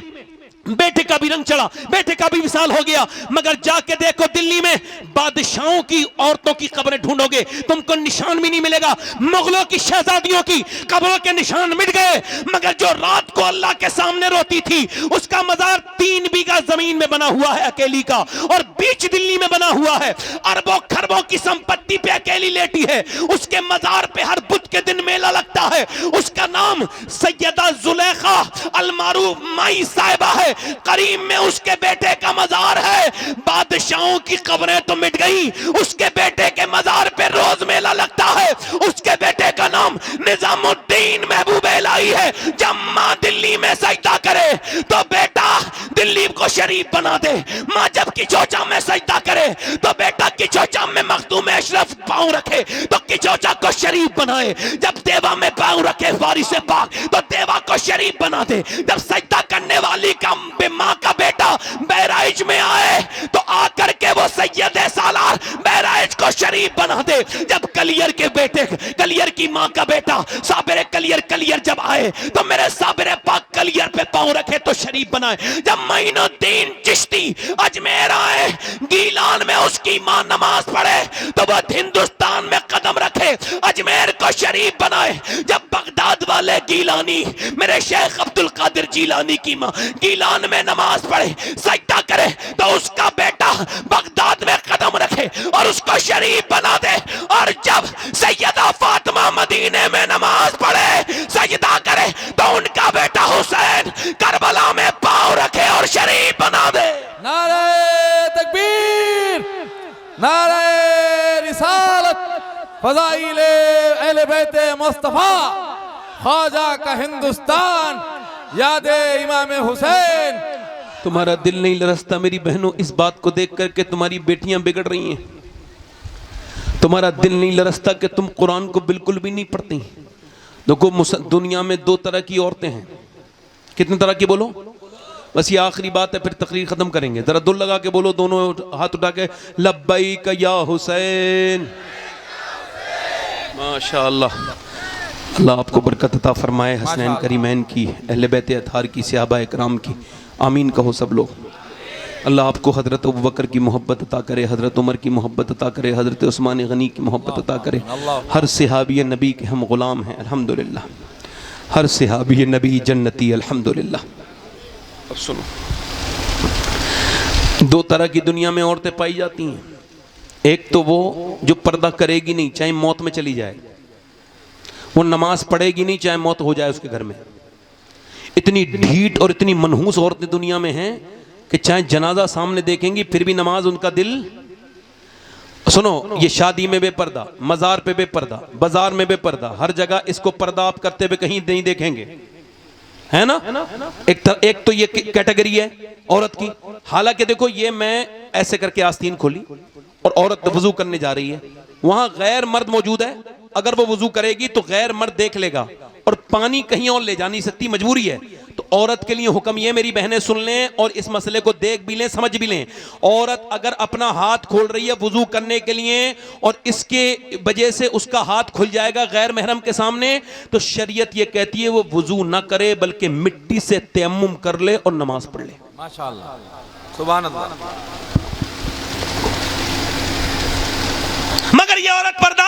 बेटे का भी रंग चढ़ा, बेटे का भी विसाल हो गया। मगर जाके देखो दिल्ली में बादशाहों की औरतों की कब्रें ढूंढोगे तुमको निशान भी नहीं मिलेगा। मुगलों की शहजादियों की कब्रों के निशान मिट गए, मगर जो रात को अल्लाह के सामने रोती थी उसका मजार 3 बीघा जमीन में बना हुआ है अकेली का, और बीच दिल्ली में बना हुआ है। अरबों खरबों की संपत्ति पे अकेली लेटी है। उसके मजार पे हर बुध के दिन मेला लगता है। उसका नाम सैयदा जुलेखा अलमारूफ माई साहिबा है। करीम में उसके बेटे का मजार है। बादशाहों की कब्रें तो मिट गई, उसके बेटे के मजार पे रोज मेला लगता है। उसके बेटे का नाम निजामुद्दीन महबूब इलाही है। जब माँ दिल्ली में सजदा करे तो बेटा दिल्ली को शरीफ बना दे। माँ जब किचौचा में सजदा करे तो बेटा किचौचा में मखदूम अशरफ पांव रखे तो किचौचा को शरीफ बनाए। जब देवा में पांव रखे वारिस पाक तो देवा को शरीफ बना दे। जब सजदा करने वाली का माँ का बेटा बहराइच में आए तो आकर के वो सैयद सालार बहराइच को शरीफ बना दे। जब कलियर के बेटे कलियर की माँ का बेटा साबिर कलियर जब आए तो मेरे साबिर पाक कलियर पे पांव रखे तो शरीफ बनाए। जब मोइनुद्दीन चिश्ती अजमेर आए गीलान में उसकी माँ नमाज पढ़े तो वह हिंदुस्तान में कदम रखे अजमेर को शरीफ बनाए। जब बगदाद वाले गीलानी मेरे शेख अब्दुल कादिर जीलानी की माँ गीलान में नमाज पढ़े सजदा करे तो उसका बेटा बगदाद में कदम रखे रखे और उसको शरीफ बना दे। और जब सैयदा फातिमा मदीने में नमाज पढ़े, सजदा करे, तो उनका बेटा हुसैन करबला में पांव रखे और शरीफ बना दे। नारे तकबीर, नारे रिसालत, फज़ाइले अहले बैते मुस्तफा, ख्वाजा का हिंदुस्तान, यादे इमाम हुसैन। तुम्हारा दिल नहीं लरसता मेरी बहनों इस बात को देख करके तुम्हारी बेटियां बिगड़ रही हैं। तुम्हारा दिल नहीं लरसता कि तुम कुरान को बिल्कुल भी नहीं पढ़ती। देखो दुनिया में दो तरह की औरतें हैं। कितने तरह की बोलो? बस ये आखिरी बात है, फिर तकरीर खत्म करेंगे। जरा दुल लगा के बोलो, दोनों हाथ उठा के, लब्बैक या हुसैन। माशाअल्लाह, अल्लाह आपको बरकत अता फरमाए, हसनैन करीमैन की, अहले बैत अतहार की, सहाबा इकराम की। आमीन कहो सब लोग। अल्लाह आपको हज़रत अबू बकर की मोहब्बत अता करे, हज़रत उमर की मोहब्बत अता करे, हज़रत उस्मान गनी की मोहब्बत अता करे। हर सहाबी नबी के हम ग़ुलाम हैं अल्हम्दुलिल्लाह। हर सहाबी नबी जन्नती अल्हम्दुलिल्लाह। अब सुनो, दो तरह की दुनिया में औरतें पाई जाती हैं। एक तो वो जो पर्दा करेगी नहीं चाहे मौत में चली जाए, वो नमाज पढ़ेगी नहीं चाहे मौत हो जाए उसके घर में। इतनी ढीठ और इतनी मनहूस औरतें दुनिया में हैं कि चाहे जनाजा सामने देखेंगी फिर भी नमाज उनका दिल। सुनो, ये शादी में बेपर्दा, मजार पे बेपर्दा, बाजार में बेपर्दा, हर जगह इसको पर्दा आप करते हुए कहीं नहीं देखेंगे, है ना? एक तो ये कैटेगरी है औरत की। हालांकि देखो, ये मैं ऐसे करके आस्तीन खोली और औरत वजू करने जा रही है, वहां गैर मर्द मौजूद है। अगर वो वजू करेगी तो गैर मर्द देख लेगा और पानी कहीं और ले जा नहीं सकती, मजबूरी है। तो औरत के लिए हुक्म ये, मेरी बहनें सुन लें और इस मसले को देख भी लें, समझ भी लें। औरत अगर अपना हाथ खोल रही है वजू करने के लिए और इसके वजह से उसका हाथ खुल जाएगा गैर महरम के सामने, तो शरीयत ये कहती है वो वजू ना करे बल्कि मिट्टी से तयम्मुम कर ले और नमाज पढ़ ले। माशाअल्लाह, सुभान अल्लाह। मगर ये औरत पर्दा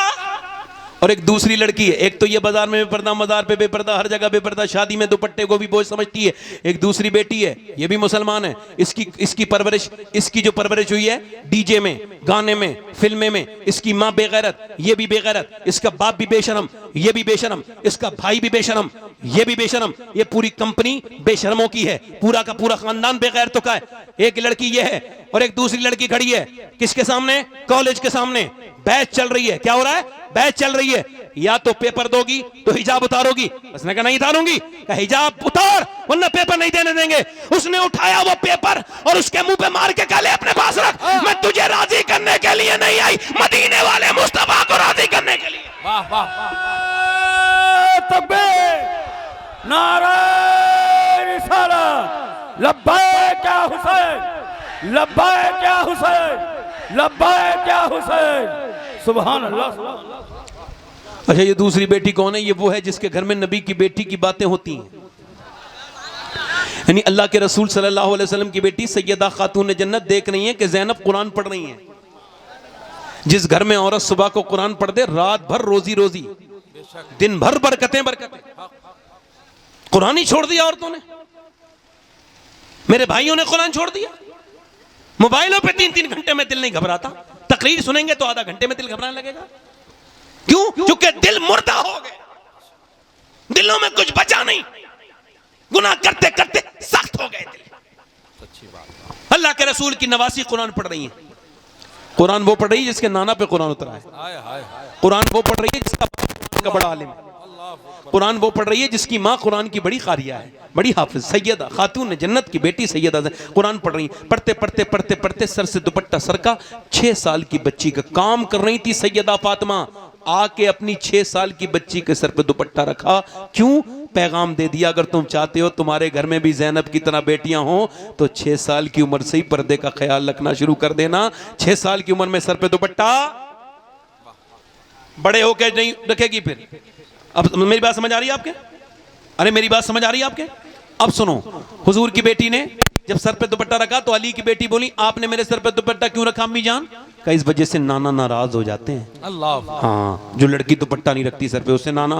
और एक दूसरी लड़की है। एक तो ये बाजार में बेपर्दा, मजार पे बेपर्दा, हर जगह बेपर्दा, शादी में दुपट्टे को भी बोझ समझती है। एक दूसरी बेटी है, ये भी मुसलमान है। इसकी परवरिश, इसकी जो परवरिश हुई है डीजे में, गाने में, फिल्में में, इसकी माँ बेगैरत, ये भी बेगैरत, इसका बाप भी बेशरम, ये भी बेशरम, इसका भाई भी बेशरम, ये भी बेशरम। ये पूरी कंपनी बेशरमों की है, पूरा का पूरा खानदान बेगैरतों का है। एक लड़की ये है और एक दूसरी लड़की खड़ी है किसके सामने? कॉलेज के सामने। बैच चल रही है। क्या हो रहा है? बैच चल रही है। या तो पेपर दोगी तो हिजाब उतारोगी। उसने कहा नहीं उतारूंगी। कहा हिजाब उतार वरना पेपर नहीं देने देंगे। उसने उठाया वो पेपर और उसके मुंह पे मार के कहा ले अपने पास रख, मैं तुझे राजी करने के लिए नहीं आई, मदीने वाले मुस्तफा को राजी करने के लिए। वाह वाह वाह, तकबीर, नारे रिसालत, लब्बैक या हुसैन, लब्बैक या हुसैन, लब्बैक या हुसैन, सुभान अल्लाह। अच्छा, ये दूसरी बेटी कौन है? ये वो है जिसके घर में नबी की बेटी की बातें होती हैं। यानी अल्लाह के रसूल सल्लल्लाहु अलैहि वसल्लम की बेटी सैयदा खातून जन्नत देख रही है कि ज़ैनब कुरान पढ़ रही हैं। जिस घर में औरत सुबह को कुरान पढ़ दे, रात भर रोजी रोजी, दिन भर बरकतें बरकतें। कुरान ही छोड़ दिया औरतों ने। मेरे भाइयों ने कुरान छोड़ दिया। मोबाइलों पे 3-3 घंटे में दिल नहीं घबराता। तकरीर सुनेंगे तो आधा घंटे में दिल घबराने लगेगा। क्यों? क्योंकि दिल मुर्दा हो गए, दिलों में कुछ बचा नहीं, गुनाह करते करते सख्त हो गए दिल। अच्छी बात। अल्लाह के रसूल की नवासी कुरान पढ़ रही है। कुरान वो पढ़ रही है जिसके नाना पे कुरान उतरा है। हाय हाय। कुरान वो पढ़ रही है जिसका बड़ा आलिम है। कुरान वो पढ़ रही है जिसकी माँ कुरान की बड़ी कारिया है, बड़ी हाफिज, सैयदा खातून जन्नत की बेटी सैयदा कुरान पढ़ रही। पढ़ते पढ़ते पढ़ते पढ़ते सर से दुपट्टा सरका। 6 साल की बच्ची का काम कर रही थी सैयदा फातिमा, आके अपनी 6 साल की बच्ची के सर पे दुपट्टा रखा। क्यों? पैगाम दे दिया, अगर तुम चाहते हो तुम्हारे घर में भी ज़ैनब की तरह बेटियां हो तो 6 साल की उम्र से ही पर्दे का ख्याल रखना शुरू कर देना। 6 साल की उम्र में सर पे दुपट्टा, बड़े होके नहीं रखेगी फिर। अब मेरी बात समझ आ रही है आपके? अरे मेरी बात समझ आ रही है आपके? अब सुनो, हुजूर की बेटी ने जब सर पे दुपट्टा रखा तो अली की बेटी बोली आपने मेरे सर पे दुपट्टा क्यों रखा अम्मी जान? का इस वजह से नाना नाराज हो जाते हैं। अल्लाह। हाँ, जो लड़की दुपट्टा नहीं रखती सर पे उससे नाना,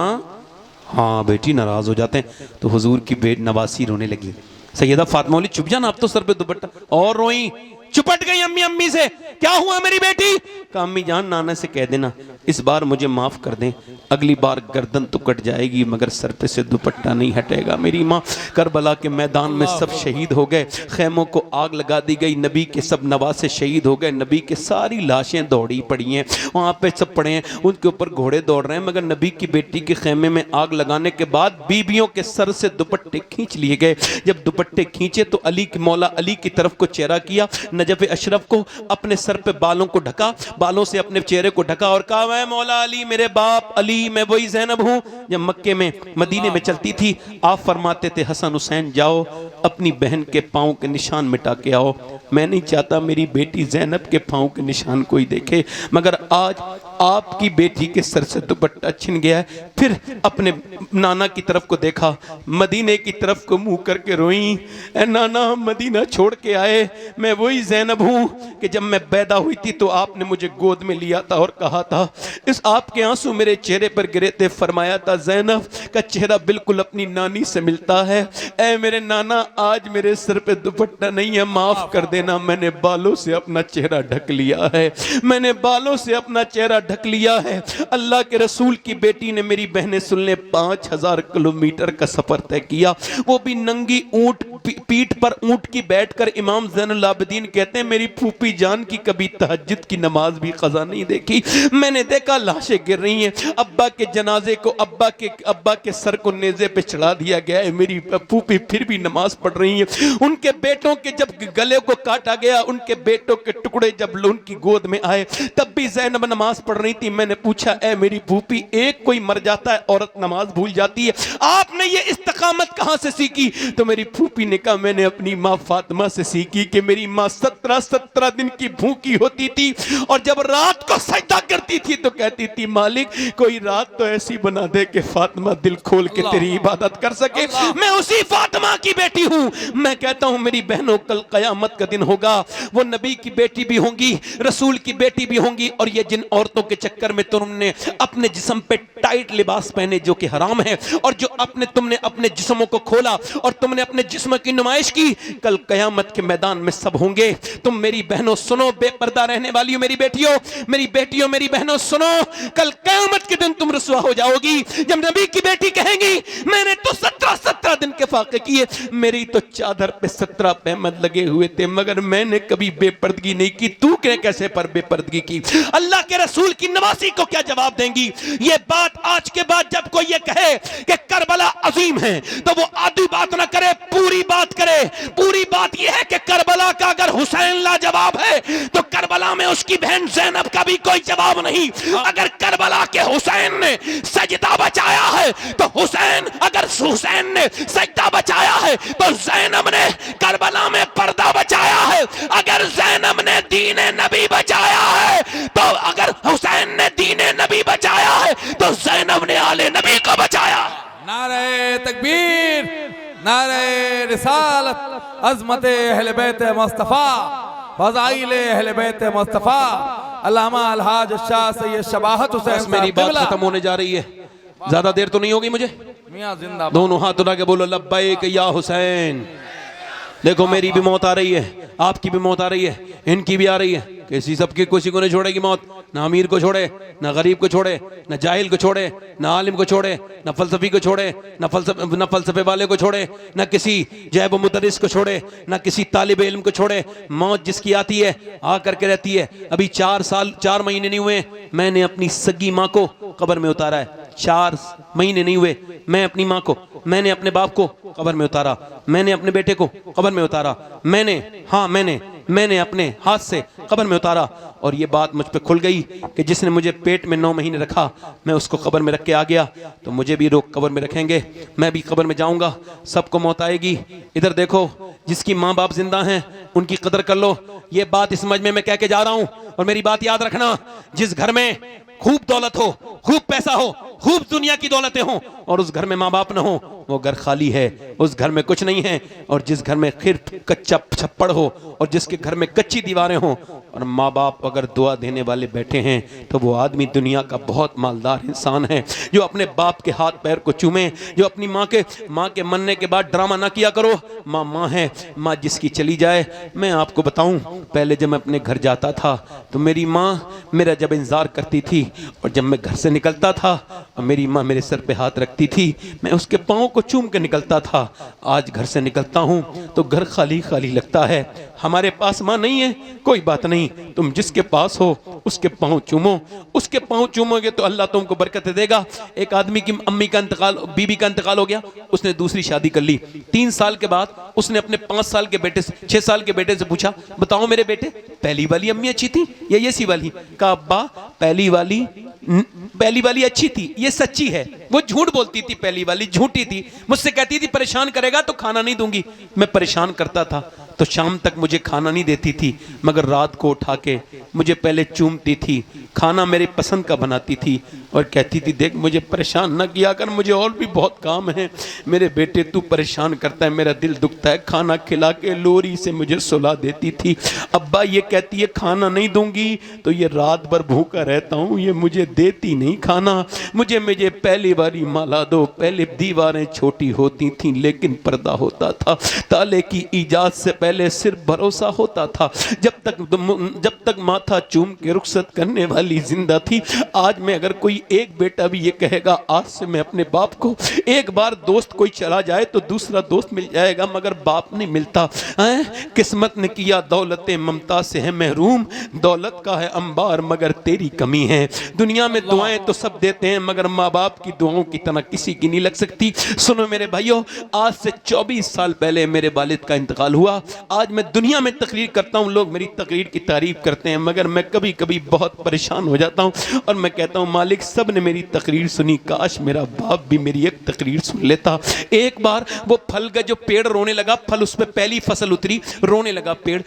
हाँ बेटी नाराज हो जाते हैं। तो हुजूर की बेटी नवासी रोने लगी। सैयदा फातिमा बोली चुप जाना, अब तो सर पे दुपट्टा। और रोई। चुपट गई अम्मी अम्मी से, क्या हुआ मेरी बेटी? कहा अम्मी जान नाना से कह देना इस बार मुझे माफ कर दें, अगली बार गर्दन तो कट जाएगी मगर सर पे से दुपट्टा नहीं हटेगा। मेरी माँ करबला के मैदान में सब शहीद हो गए, खेमों को आग लगा दी गई, नबी के सब नवासे शहीद हो गए, नबी के सारी लाशें दौड़ी पड़ी हैं, वहाँ पे सब पड़े हैं, उनके ऊपर घोड़े दौड़ रहे हैं, मगर नबी की बेटी के खेमे में आग लगाने के बाद बीबियों के सर से दुपट्टे खींच लिए गए। जब दुपट्टे खींचे तो अली की मौला अली की तरफ को चेहरा किया, नजफ अशरफ को अपने सर पे बालों को ढका, बालों से अपने चेहरे को ढका और कहा मैं मौला अली, मेरे बाप अली, मैं वही ज़ैनब हूँ। जब मक्के में मदीने में चलती थी आप फरमाते थे हसन हुसैन जाओ अपनी बहन के पाँव के निशान मिटा के आओ। मैं नहीं चाहता मेरी बेटी ज़ैनब के पाँव के निशान कोई देखे, मगर आज आपकी बेटी के सर से दुपट्टा छिन गया है। फिर अपने नाना की तरफ को देखा, मदीने की तरफ को मुंह करके रोई, ए नाना हम मदीना छोड़ के आए, मैं वही ज़ैनब हूँ कि जब मैं पैदा हुई थी तो आपने मुझे गोद में लिया था और कहा था, इस आपके आंसू मेरे चेहरे पर गिरे थे, फरमाया था ज़ैनब का चेहरा बिल्कुल अपनी नानी से मिलता है। ए मेरे नाना आज मेरे सर पे दुपट्टा नहीं है, माफ कर देना, मैंने बालों से अपना चेहरा ढक लिया है, मैंने बालों से अपना चेहरा ढक लिया है। अल्लाह के रसूल की बेटी ने, मेरी बहनें सुन ले, 5000 किलोमीटर का सफर तय किया, वो भी नंगी ऊंट पीठ पर ऊंट की बैठकर। इमाम ज़ैनुल आबिदीन कहते हैं मेरी फूफी जान की कभी तहज्जुद की नमाज भी कज़ा नहीं देखी, मैंने देखा लाशें गिर रही हैं, अब्बा के जनाजे को अब्बा के सर को नेज़े पे चढ़ा दिया गया है, मेरी फूफी फिर भी नमाज पढ़ रही है। उनके बेटों के जब गले को काटा गया, उनके बेटों के टुकड़े जब उनकी गोद में आए तब भी ज़ैनब नमाज पढ़ रही थी। मैंने पूछा ए मेरी फूफी, एक कोई मर जाता है औरत नमाज भूल जाती है, आपने ये इस्तिकामत कहां से सीखी? तो मेरी फूफी ने कहा मैंने अपनी माँ फातिमा से सीखी कि मेरी माँ 17 दिन की भूखी होती थी और जब रात को सजदा करती थी तो कहती थी मालिक कोई रात तो ऐसी बना दे कि फातिमा दिल खोल के तेरी इबादत कर सके। मैं उसी फातिमा की बेटी हूं। मैं कहता हूं मेरी बहनों कल कयामत का दिन होगा, वो नबी की बेटी भी होंगी, रसूल की बेटी भी होंगी, और ये जिन औरतों के चक्कर में तुमने अपने जिस्म पे टाइट लिबास पहने जो कि हराम है, और जो तुमने अपने जिस्मों को खोला और तुमने अपने जिस्म की नुमाइश की, कल कयामत के मैदान में सब होंगे। तुम मेरी बहनों सुनो, बेपर्दा रहने वाली हो मेरी बेटियों मेरी बहनों सुनो, कल कयामत के दिन तुम रसवा हो जाओगी जब नबी की बेटी कहेंगी मैंने तो 17 दिन के फाके किए, मेरी तो चादर पे 17 पैमद लगे हुए थे मगर मैंने कभी बेपर्दगी नहीं की, तू कैसे पर बेपर्दगी की? अल्लाह के रसूल की नवासी को क्या जवाब देंगी? ये बात आज के बाद जब कोई ये कहे कि करबला अजीम है तो वो आधी बात ना करे, पूरी बात करे। पूरी बात ये है कि करबला का अगर हुसैन लाजवाब है तो करबला में उसकी बहन ज़ैनब का भी कोई जवाब नहीं। अगर करबला के हुसैन ने सजदा बचाया है तो अगर हुसैन ने सजदा बचाया है तो ज़ैनब ने करबला में पर्दा बचाया है। अगर ज़ैनब ने दीने नबी बचाया है तो अगर हुसैन ने दीने नबी बचाया है तो ज़ैनब ने आले नबी को बचाया। नारे तकबीर, नारे रिसालत, अज़मत अहले बैत मुस्तफ़ा, फ़ज़ाइल अहले बैत मुस्तफ़ा, अल्लामा अलहाज शाह सैयद शबाहत हुसैन। मेरी बात खत्म होने जा रही है, ज्यादा देर तो नहीं होगी मुझे। मियां जिंदाबाद। दोनों हाथ उठा के बोलो लब्बैक या हुसैन। देखो मेरी भी मौत आ रही है, आपकी भी मौत आ रही है, इनकी भी आ रही है, किसी को नहीं छोड़ेगी मौत, ना अमीर को छोड़े, ना गरीब को छोड़े, ना जाहिल को छोड़े, ना आलिम को छोड़े, ना फलसफी को छोड़े, ना फलसफे वाले को छोड़े, ना किसी जैब मुदरिस को छोड़े, ना किसी तालिब इल्म को छोड़े। मौत जिसकी आती है आ करके रहती है। अभी 4 महीने नहीं हुए मैंने अपनी सगी माँ को कब्र में उतारा है, 4 महीने नहीं हुए मैं अपनी माँ को, मैंने अपने बाप को कब्र में उतारा, मैंने अपने बेटे को कब्र में उतारा, मैंने अपने हाथ से कब्र में उतारा। और ये बात मुझ पे खुल गई कि जिसने मुझे पेट में 9 महीने रखा मैं उसको कब्र में रख के आ गया, तो मुझे भी लोग कब्र में रखेंगे, मैं भी कब्र में जाऊंगा, सबको मौत आएगी। इधर देखो जिसकी माँ बाप जिंदा हैं उनकी कदर कर लो। ये बात इस मजमे में कह के जा रहा हूं, और मेरी बात याद रखना, जिस घर में खूब दौलत हो, खूब पैसा हो, खूब दुनिया की दौलतें हो और उस घर में माँ बाप न हो, वो घर खाली है, उस घर में कुछ नहीं है। और जिस घर में खिर कच्चा छप्पड़ हो और जिसके घर में कच्ची दीवारें हों और माँ बाप अगर दुआ देने वाले बैठे हैं तो वो आदमी दुनिया का बहुत मालदार इंसान है। जो अपने बाप के हाथ पैर को चूमे, जो अपनी माँ के मरने के बाद ड्रामा ना किया करो। माँ माँ है, माँ जिसकी चली जाए। मैं आपको बताऊं, पहले जब मैं अपने घर जाता था तो मेरी माँ मेरा जब इंतजार करती थी और जब मैं घर से निकलता था और मेरी माँ मेरे सर पे हाथ रखती थी, मैं उसके पाँव को चूम के निकलता था। आज घर से निकलता हूँ तो घर खाली खाली लगता है। हमारे पास माँ नहीं है, कोई बात नहीं, तुम जिसके पास हो उसके पाँव चूमो, उसके पाँव चूमोगे तो अल्लाह तुमको बरकत देगा। एक आदमी की अम्मी का इंतकाल, बीबी का इंतकाल हो गया, उसने दूसरी शादी कर ली। 3 साल के बाद उसने अपने 5 साल के बेटे से, 6 साल के बेटे से पूछा, बताओ मेरे बेटे, पहली वाली अम्मी अच्छी थी या ये सी वाली? कहा अब्बा पहली वाली अच्छी थी, ये सच्ची है। वो झूठ बोलती थी, पहली वाली झूठी थी। मुझसे कहती थी परेशान करेगा तो खाना नहीं दूंगी। मैं परेशान करता था तो शाम तक मुझे खाना नहीं देती थी, मगर रात को उठा के मुझे पहले चूमती थी, खाना मेरे पसंद का बनाती थी और कहती थी देख मुझे परेशान ना किया कर, मुझे और भी बहुत काम है। मेरे बेटे तू परेशान करता है, मेरा दिल दुखता है। खाना खिला के लोरी से मुझे सुला देती थी। अब्बा ये कहती है खाना नहीं दूंगी तो ये रात भर भूखा रहता हूँ, ये मुझे देती नहीं खाना। मुझे पहली बारी माला दो। पहले दीवारें छोटी होती थी लेकिन पर्दा होता था। ताले की इजाज़त से पहले सिर्फ भरोसा होता था। जब तक माथा चूम के रुखसत करने वाली जिंदा थी। आज में अगर कोई एक बेटा भी ये कहेगा आज से मैं अपने बाप को, एक बार दोस्त कोई चला जाए तो दूसरा दोस्त मिल जाएगा मगर बाप नहीं मिलता है। किस्मत ने किया दौलत ममता से है महरूम, दौलत का है अंबार मगर तेरी कमी है। दुनिया में दुआएं तो सब देते हैं मगर माँ बाप की दुआओं की तरह किसी की नहीं लग सकती। सुनो मेरे भाइयों, आज से 24 साल पहले मेरे वालिद का इंतकाल हुआ। आज मैं दुनिया में तकरीर करता हूँ, लोग मेरी तकरीर की तारीफ करते हैं मगर मैं कभी कभी बहुत परेशान हो जाता हूँ और मैं कहता हूँ मालिक सब ने मेरी तकरीर सुनी, काश मेरा बाप भी मेरी एक तकरीर सुन लेता। एक बार वो फल का जो पेड़ रोने लगा, फल उस पर पहली फसल उतरी, रोने लगा पेड़